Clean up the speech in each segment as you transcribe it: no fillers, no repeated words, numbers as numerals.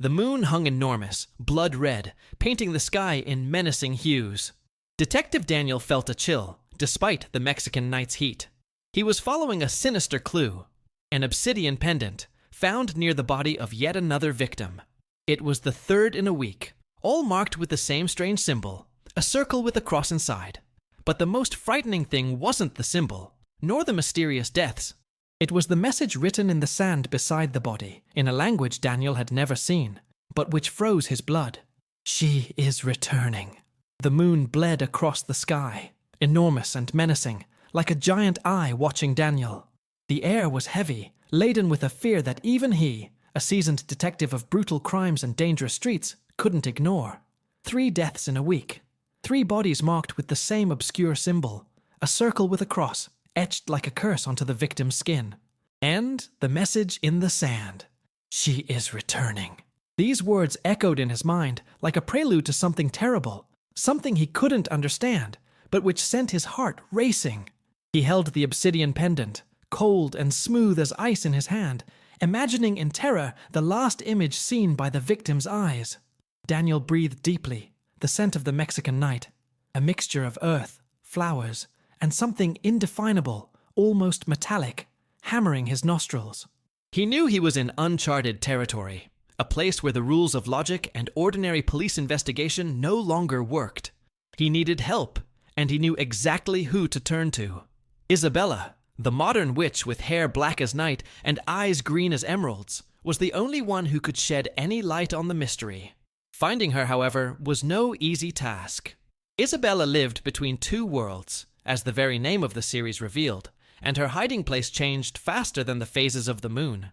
The moon hung enormous, blood red, painting the sky in menacing hues. Detective Daniel felt a chill, despite the Mexican night's heat. He was following a sinister clue, an obsidian pendant, found near the body of yet another victim. It was the third in a week, all marked with the same strange symbol, a circle with a cross inside. But the most frightening thing wasn't the symbol, nor the mysterious deaths. It was the message written in the sand beside the body, in a language Daniel had never seen, but which froze his blood. She is returning. The moon bled across the sky, enormous and menacing, like a giant eye watching Daniel. The air was heavy, laden with a fear that even he, a seasoned detective of brutal crimes and dangerous streets, couldn't ignore. 3 deaths in a week. 3 bodies marked with the same obscure symbol, a circle with a cross, etched like a curse onto the victim's skin. And the message in the sand. She is returning. These words echoed in his mind like a prelude to something terrible, something he couldn't understand, but which sent his heart racing. He held the obsidian pendant, cold and smooth as ice in his hand, imagining in terror the last image seen by the victim's eyes. Daniel breathed deeply, the scent of the Mexican night, a mixture of earth, flowers, and something indefinable, almost metallic, hammering his nostrils. He knew he was in uncharted territory, a place where the rules of logic and ordinary police investigation no longer worked. He needed help, and he knew exactly who to turn to. Isabela, the modern witch with hair black as night and eyes green as emeralds, was the only one who could shed any light on the mystery. Finding her, however, was no easy task. Isabela lived between 2 worlds, as the very name of the series revealed, and her hiding place changed faster than the phases of the moon.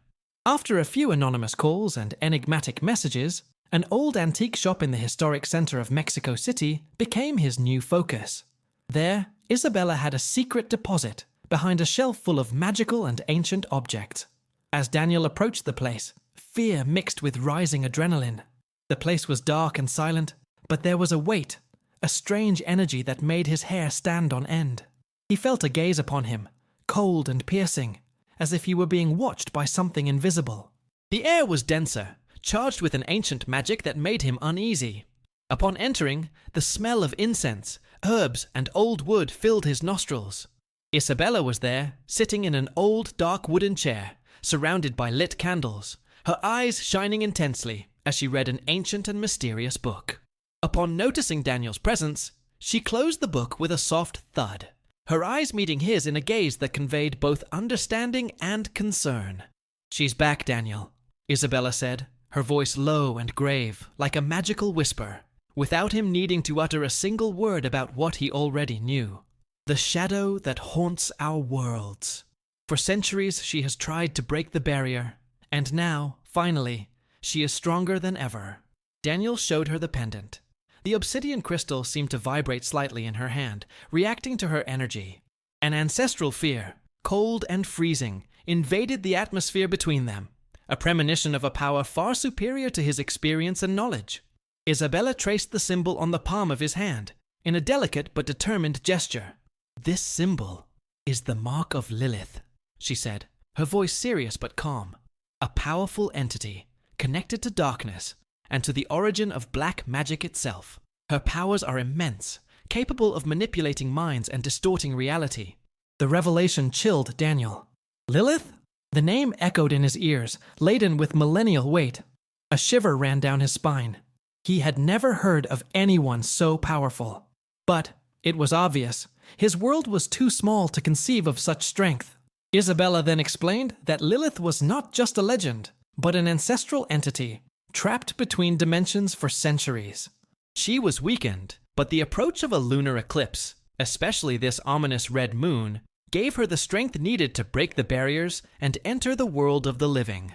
After a few anonymous calls and enigmatic messages, an old antique shop in the historic center of Mexico City became his new focus. There, Isabela had a secret deposit behind a shelf full of magical and ancient objects. As Daniel approached the place, fear mixed with rising adrenaline. The place was dark and silent, but there was a weight, a strange energy that made his hair stand on end. He felt a gaze upon him, cold and piercing, as if he were being watched by something invisible. The air was denser, charged with an ancient magic that made him uneasy. Upon entering, the smell of incense, herbs, and old wood filled his nostrils. Isabela was there, sitting in an old dark wooden chair, surrounded by lit candles, her eyes shining intensely as she read an ancient and mysterious book. Upon noticing Daniel's presence, she closed the book with a soft thud, her eyes meeting his in a gaze that conveyed both understanding and concern. "She's back, Daniel," Isabela said, her voice low and grave, like a magical whisper, without him needing to utter a single word about what he already knew. "The shadow that haunts our worlds. For centuries she has tried to break the barrier, and now, finally, she is stronger than ever." Daniel showed her the pendant. The obsidian crystal seemed to vibrate slightly in her hand, reacting to her energy. An ancestral fear, cold and freezing, invaded the atmosphere between them, a premonition of a power far superior to his experience and knowledge. Isabela traced the symbol on the palm of his hand, in a delicate but determined gesture. "This symbol is the mark of Lilith," she said, her voice serious but calm. "A powerful entity, connected to darkness, and to the origin of black magic itself. Her powers are immense, capable of manipulating minds and distorting reality." The revelation chilled Daniel. Lilith? The name echoed in his ears, laden with millennial weight. A shiver ran down his spine. He had never heard of anyone so powerful. But, it was obvious, his world was too small to conceive of such strength. Isabela then explained that Lilith was not just a legend, but an ancestral entity, trapped between dimensions for centuries. She was weakened, but the approach of a lunar eclipse, especially this ominous red moon, gave her the strength needed to break the barriers and enter the world of the living.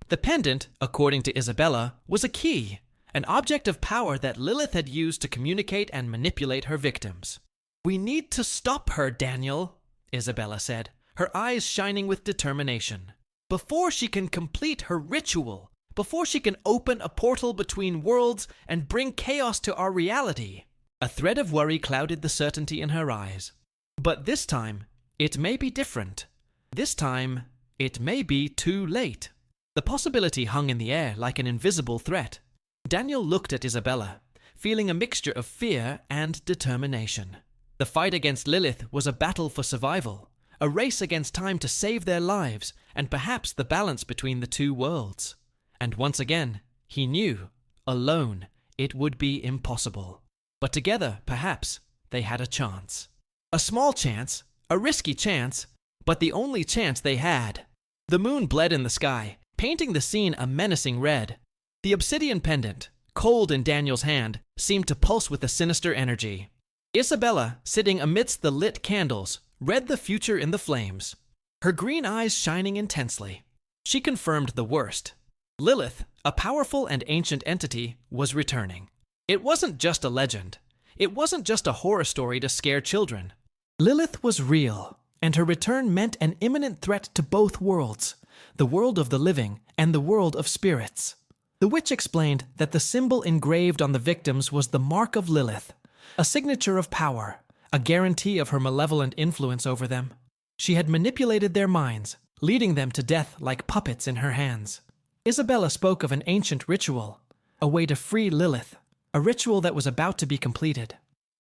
The pendant, according to Isabela, was a key, an object of power that Lilith had used to communicate and manipulate her victims. "We need to stop her, Daniel," Isabela said, her eyes shining with determination. "Before she can complete her ritual, before she can open a portal between worlds and bring chaos to our reality." A thread of worry clouded the certainty in her eyes. "But this time, it may be different. This time, it may be too late." The possibility hung in the air like an invisible threat. Daniel looked at Isabela, feeling a mixture of fear and determination. The fight against Lilith was a battle for survival, a race against time to save their lives, and perhaps the balance between the two worlds. And once again, he knew, alone, it would be impossible. But together, perhaps, they had a chance. A small chance, a risky chance, but the only chance they had. The moon bled in the sky, painting the scene a menacing red. The obsidian pendant, cold in Daniel's hand, seemed to pulse with a sinister energy. Isabela, sitting amidst the lit candles, read the future in the flames, her green eyes shining intensely. She confirmed the worst. Lilith, a powerful and ancient entity, was returning. It wasn't just a legend. It wasn't just a horror story to scare children. Lilith was real, and her return meant an imminent threat to both worlds, the world of the living and the world of spirits. The witch explained that the symbol engraved on the victims was the mark of Lilith, a signature of power, a guarantee of her malevolent influence over them. She had manipulated their minds, leading them to death like puppets in her hands. Isabela spoke of an ancient ritual, a way to free Lilith, a ritual that was about to be completed.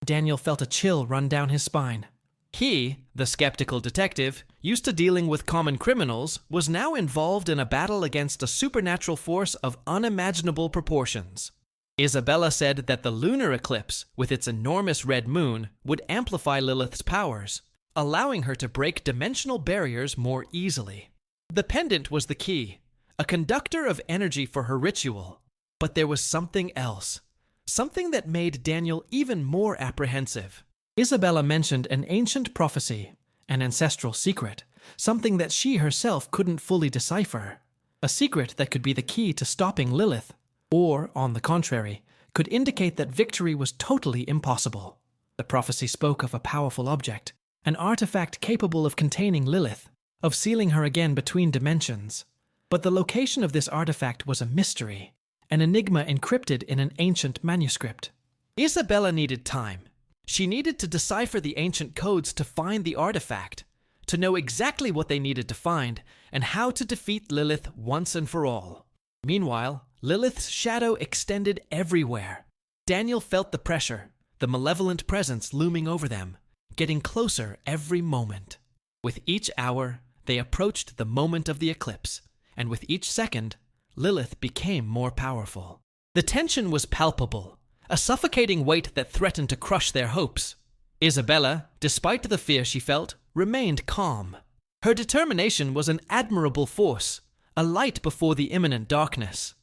Daniel felt a chill run down his spine. He, the skeptical detective, used to dealing with common criminals, was now involved in a battle against a supernatural force of unimaginable proportions. Isabela said that the lunar eclipse, with its enormous red moon, would amplify Lilith's powers, allowing her to break dimensional barriers more easily. The pendant was the key, a conductor of energy for her ritual. But there was something else, something that made Daniel even more apprehensive. Isabela mentioned an ancient prophecy, an ancestral secret, something that she herself couldn't fully decipher. A secret that could be the key to stopping Lilith, or, on the contrary, could indicate that victory was totally impossible. The prophecy spoke of a powerful object, an artifact capable of containing Lilith, of sealing her again between dimensions. But the location of this artifact was a mystery, an enigma encrypted in an ancient manuscript. Isabela needed time. She needed to decipher the ancient codes to find the artifact, to know exactly what they needed to find, and how to defeat Lilith once and for all. Meanwhile, Lilith's shadow extended everywhere. Daniel felt the pressure, the malevolent presence looming over them, getting closer every moment. With each hour, they approached the moment of the eclipse, and with each second, Lilith became more powerful. The tension was palpable, a suffocating weight that threatened to crush their hopes. Isabela, despite the fear she felt, remained calm. Her determination was an admirable force, a light before the imminent darkness.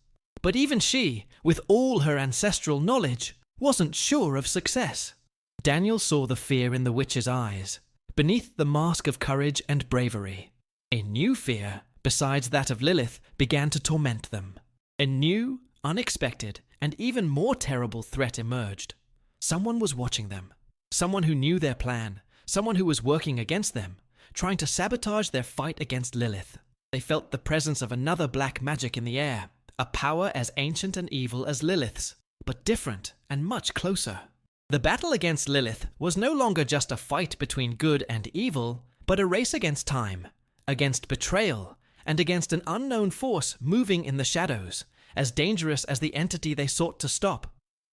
But even she, with all her ancestral knowledge, wasn't sure of success. Daniel saw the fear in the witch's eyes, beneath the mask of courage and bravery. A new fear, besides that of Lilith, began to torment them. A new, unexpected, and even more terrible threat emerged. Someone was watching them. Someone who knew their plan. Someone who was working against them, trying to sabotage their fight against Lilith. They felt the presence of another black magic in the air, a power as ancient and evil as Lilith's, but different and much closer. The battle against Lilith was no longer just a fight between good and evil, but a race against time, against betrayal, and against an unknown force moving in the shadows, as dangerous as the entity they sought to stop.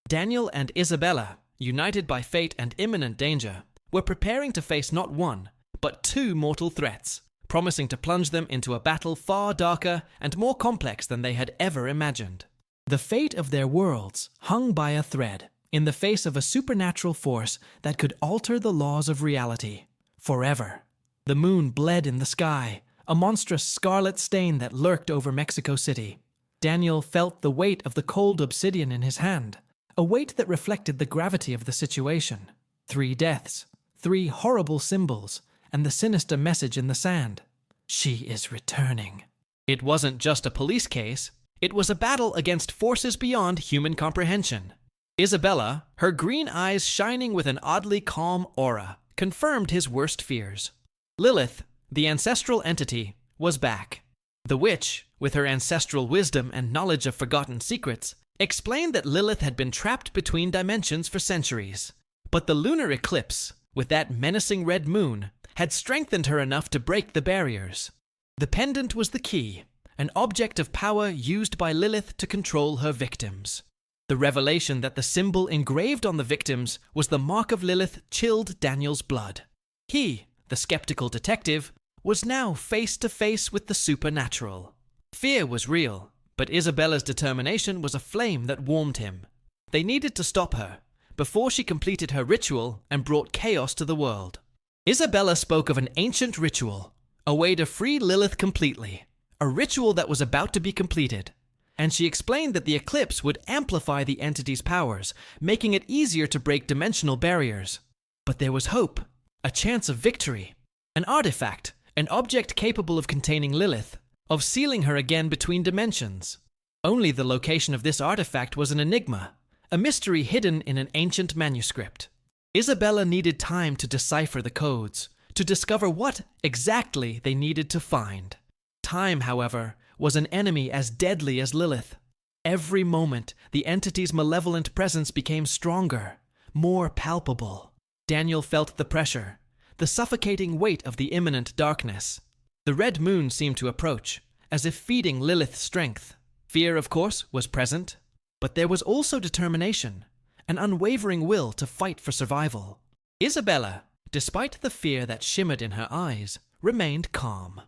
Daniel and Isabela, united by fate and imminent danger, were preparing to face not one, but two mortal threats, promising to plunge them into a battle far darker and more complex than they had ever imagined. The fate of their worlds hung by a thread, in the face of a supernatural force that could alter the laws of reality, forever. The moon bled in the sky, a monstrous scarlet stain that lurked over Mexico City. Daniel felt the weight of the cold obsidian in his hand, a weight that reflected the gravity of the situation. 3 deaths, 3 horrible symbols, and the sinister message in the sand. She is returning. It wasn't just a police case. It was a battle against forces beyond human comprehension. Isabela, her green eyes shining with an oddly calm aura, confirmed his worst fears. Lilith, the ancestral entity, was back. The witch, with her ancestral wisdom and knowledge of forgotten secrets, explained that Lilith had been trapped between dimensions for centuries. But the lunar eclipse, with that menacing red moon, had strengthened her enough to break the barriers. The pendant was the key, an object of power used by Lilith to control her victims. The revelation that the symbol engraved on the victims was the mark of Lilith chilled Daniel's blood. He, the skeptical detective, was now face to face with the supernatural. Fear was real, but Isabela's determination was a flame that warmed him. They needed to stop her before she completed her ritual and brought chaos to the world. Isabela spoke of an ancient ritual, a way to free Lilith completely, a ritual that was about to be completed. And she explained that the eclipse would amplify the entity's powers, making it easier to break dimensional barriers. But there was hope, a chance of victory, an artifact, an object capable of containing Lilith, of sealing her again between dimensions. Only the location of this artifact was an enigma, a mystery hidden in an ancient manuscript. Isabela needed time to decipher the codes, to discover what exactly they needed to find. Time, however, was an enemy as deadly as Lilith. Every moment, the entity's malevolent presence became stronger, more palpable. Daniel felt the pressure, the suffocating weight of the imminent darkness. The red moon seemed to approach, as if feeding Lilith's strength. Fear, of course, was present, but there was also determination, an unwavering will to fight for survival. Isabela, despite the fear that shimmered in her eyes, remained calm.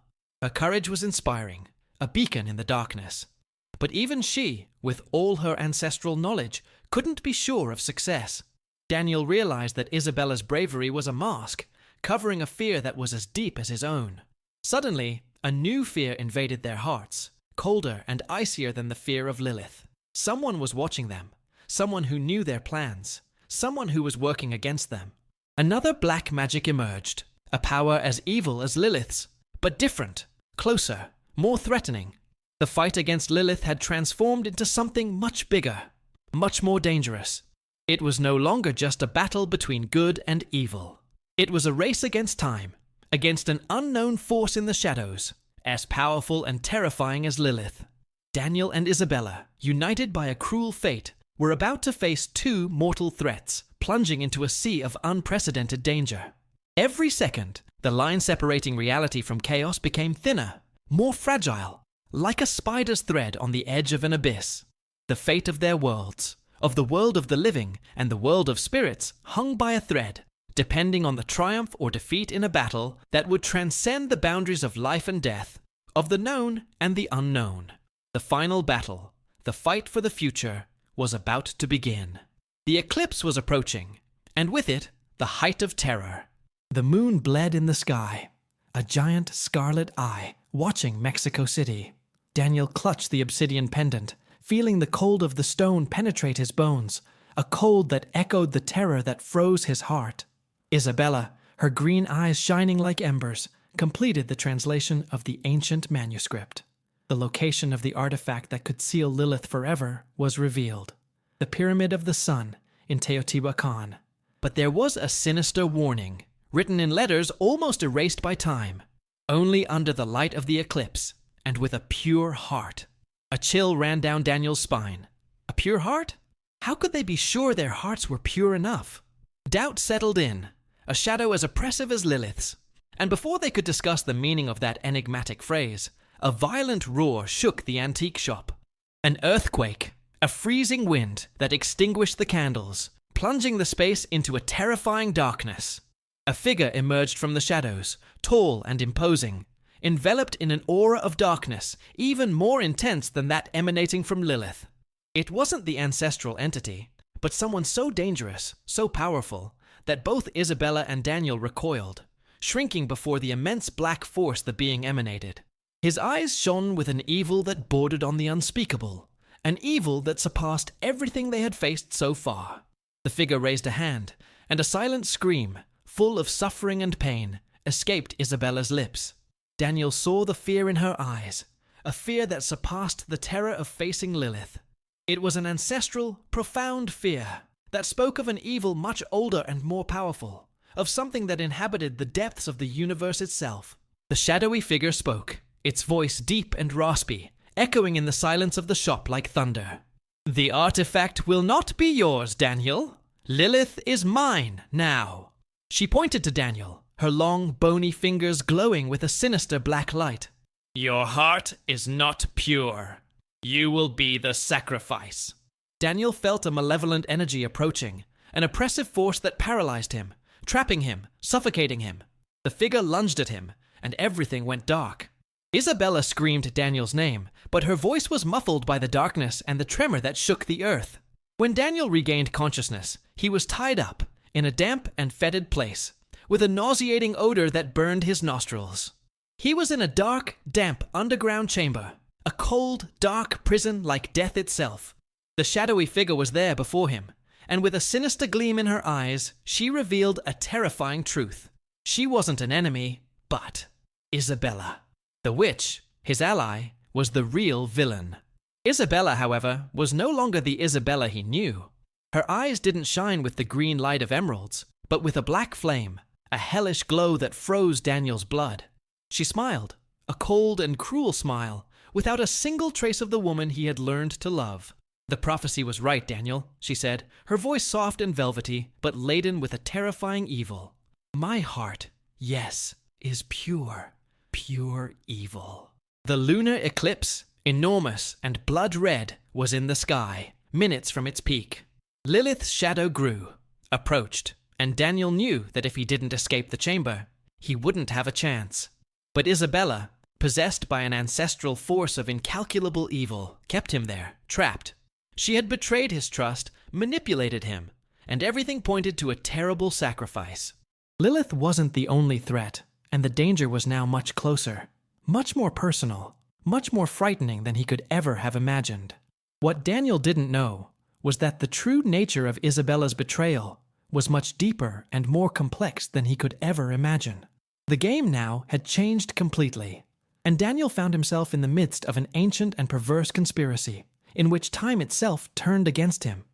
Her courage was inspiring, a beacon in the darkness. But even she, with all her ancestral knowledge, couldn't be sure of success. Daniel realized that Isabela's bravery was a mask, covering a fear that was as deep as his own. Suddenly, a new fear invaded their hearts, colder and icier than the fear of Lilith. Someone was watching them, someone who knew their plans, someone who was working against them. Another black magic emerged, a power as evil as Lilith's, but different, closer, more threatening. The fight against Lilith had transformed into something much bigger, much more dangerous. It was no longer just a battle between good and evil. It was a race against time, against an unknown force in the shadows, as powerful and terrifying as Lilith. Daniel and Isabela, united by a cruel fate, were about to face two mortal threats, plunging into a sea of unprecedented danger. Every second, the line separating reality from chaos became thinner, more fragile, like a spider's thread on the edge of an abyss. The fate of their worlds, of the world of the living and the world of spirits, hung by a thread, depending on the triumph or defeat in a battle that would transcend the boundaries of life and death, of the known and the unknown. The final battle, the fight for the future, was about to begin. The eclipse was approaching, and with it, the height of terror. The moon bled in the sky, a giant scarlet eye watching Mexico City. Daniel clutched the obsidian pendant, feeling the cold of the stone penetrate his bones, a cold that echoed the terror that froze his heart. Isabela, her green eyes shining like embers, completed the translation of the ancient manuscript. The location of the artifact that could seal Lilith forever was revealed. The Pyramid of the Sun in Teotihuacan. But there was a sinister warning, written in letters almost erased by time. Only under the light of the eclipse, and with a pure heart. A chill ran down Daniel's spine. A pure heart? How could they be sure their hearts were pure enough? Doubt settled in, a shadow as oppressive as Lilith's. And before they could discuss the meaning of that enigmatic phrase, a violent roar shook the antique shop. An earthquake, a freezing wind that extinguished the candles, plunging the space into a terrifying darkness. A figure emerged from the shadows, tall and imposing, enveloped in an aura of darkness, even more intense than that emanating from Lilith. It wasn't the ancestral entity, but someone so dangerous, so powerful, that both Isabela and Daniel recoiled, shrinking before the immense black force the being emanated. His eyes shone with an evil that bordered on the unspeakable, an evil that surpassed everything they had faced so far. The figure raised a hand, and a silent scream, full of suffering and pain, escaped Isabela's lips. Daniel saw the fear in her eyes, a fear that surpassed the terror of facing Lilith. It was an ancestral, profound fear that spoke of an evil much older and more powerful, of something that inhabited the depths of the universe itself. The shadowy figure spoke, its voice deep and raspy, echoing in the silence of the shop like thunder. "The artifact will not be yours, Daniel. Lilith is mine now." She pointed to Daniel, her long, bony fingers glowing with a sinister black light. Your heart is not pure. You will be the sacrifice. Daniel felt a malevolent energy approaching, an oppressive force that paralyzed him, trapping him, suffocating him. The figure lunged at him, and everything went dark. Isabela screamed Daniel's name, but her voice was muffled by the darkness and the tremor that shook the earth. When Daniel regained consciousness, he was tied up in a damp and fetid place, with a nauseating odor that burned his nostrils. He was in a dark, damp underground chamber, a cold, dark prison like death itself. The shadowy figure was there before him, and with a sinister gleam in her eyes, she revealed a terrifying truth. She wasn't an enemy, but Isabela. The witch, his ally, was the real villain. Isabela, however, was no longer the Isabela he knew. Her eyes didn't shine with the green light of emeralds, but with a black flame, a hellish glow that froze Daniel's blood. She smiled, a cold and cruel smile, without a single trace of the woman he had learned to love. The prophecy was right, Daniel, she said, her voice soft and velvety, but laden with a terrifying evil. My heart, yes, is pure, pure evil. The lunar eclipse, enormous and blood red, was in the sky, minutes from its peak. Lilith's shadow grew, approached, and Daniel knew that if he didn't escape the chamber, he wouldn't have a chance. But Isabela, possessed by an ancestral force of incalculable evil, kept him there, trapped. She had betrayed his trust, manipulated him, and everything pointed to a terrible sacrifice. Lilith wasn't the only threat, and the danger was now much closer, much more personal, much more frightening than he could ever have imagined. What Daniel didn't know was that the true nature of Isabela's betrayal was much deeper and more complex than he could ever imagine. The game now had changed completely, and Daniel found himself in the midst of an ancient and perverse conspiracy, in which time itself turned against him.